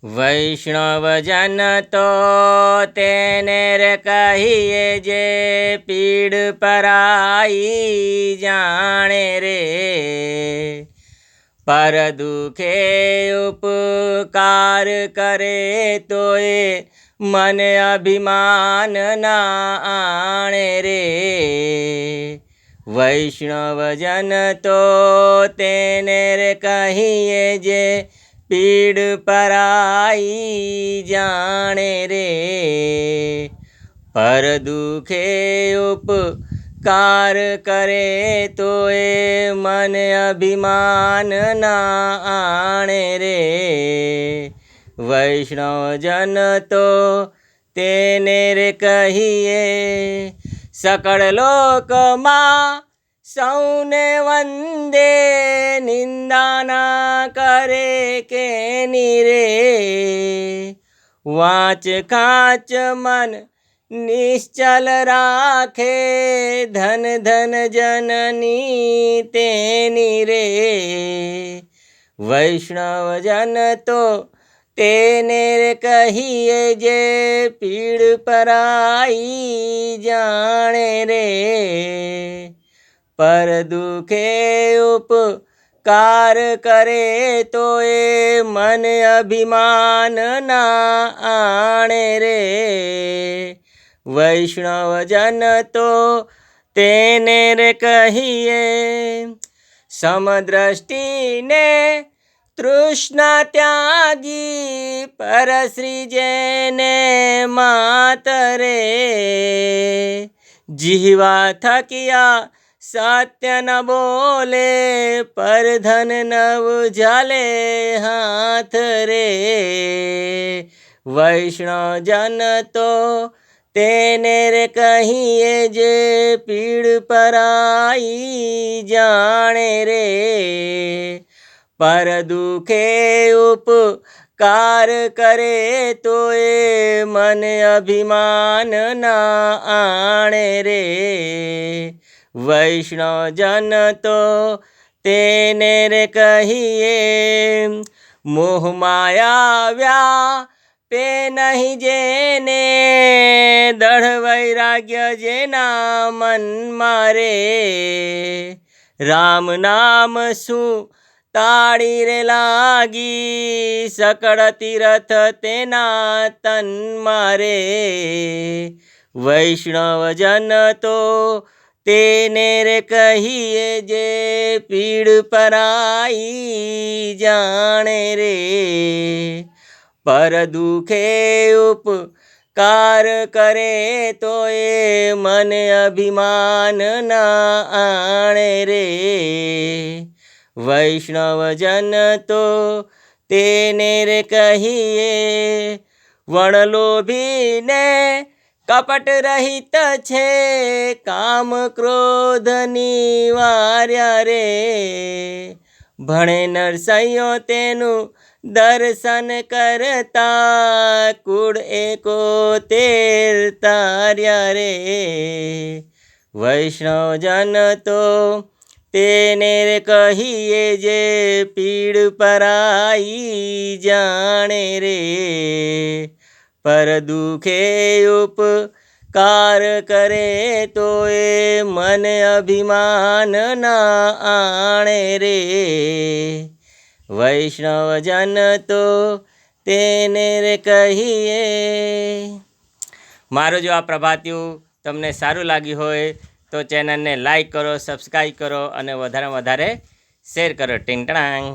વૈષ્ણવજન તો તેને રે કહીએ જે પીડ પરાઈ જાણે રે, પર દુખે ઉપકાર કરે તો એ મન અભિમાન ના આણે રે. વૈષ્ણવજન તો તેને રે કહીએ જે પીડ પરાઈ જાણે રે, પર દુખે ઉપકાર કરે તો એ મન અભિમાન ના આણે રે. વૈષ્ણવજન તો તેને રે કહીએ સકળ લોકમાં સૌને વંદે, નિંદા ના કરે કેની રે. વાંચ કાચ મન નિશ્ચલ રાખે, ધન ધન જનની તેની રે. વૈષ્ણવજન તો તેને રે કહીએ જે પીડ પરાઈ જાણે રે, પર દુખે ઉપકાર કરે તો એ મન અભિમાન ના આણે રે. વૈષ્ણવજન તો તેને રે કહીએ સમદ્રષ્ટિને તૃષ્ણા ત્યાગી, પરશ્રી જેને માતરે. જીવા થકિયા સત્ય ન બોલે, પર ધન નવ ઝાલે હાથ રે. વૈષ્ણવજન તો તેને રે કહીએ જે પીડ પરાઈ જાણે રે, પર દુખે ઉપકાર કરે તો એ મન અભિમાન ના આણે રે. વૈષ્ણવજન તો તેને રે કહીએ મોહ માયા વ્યાપે નહીં જેને, દઢ વૈરાગ્ય જેના મનમાં રે. રામ નામ શું તાળી રે લાગી, સકળ તીરથ તેના તનમાં રે. વૈષ્ણવજન તો તેને રે કહીએ જે પીડ પરાઈ જાણે રે, પર દુખે ઉપકાર કરે તો એ મન અભિમાન ના આણે રે. વૈષ્ણવજન તો તેને રે કહીએ વણલોભીને કપટ રહિત છે, કામ ક્રોધ નિવાર્યા રે. ભણે નરસૈયો તેનું દર્શન કરતા, કુળ 71 તાર્યા રે. વૈષ્ણવજન તો તેને રે કહીએ જે પીડ પરાઈ જાણે રે, પર દુખે ઉપકાર કરે તો એ મન અભિમાન ના આણે રે. વૈષ્ણવજન તો તેને રે કહીએ. મારું જો આ પ્રભાતિયું તમને સારું લાગ્યું હોય તો ચેનલને લાઈક કરો, સબસ્ક્રાઈબ કરો અને વધારે શેર કરો. ટીંગ ટણાંગ.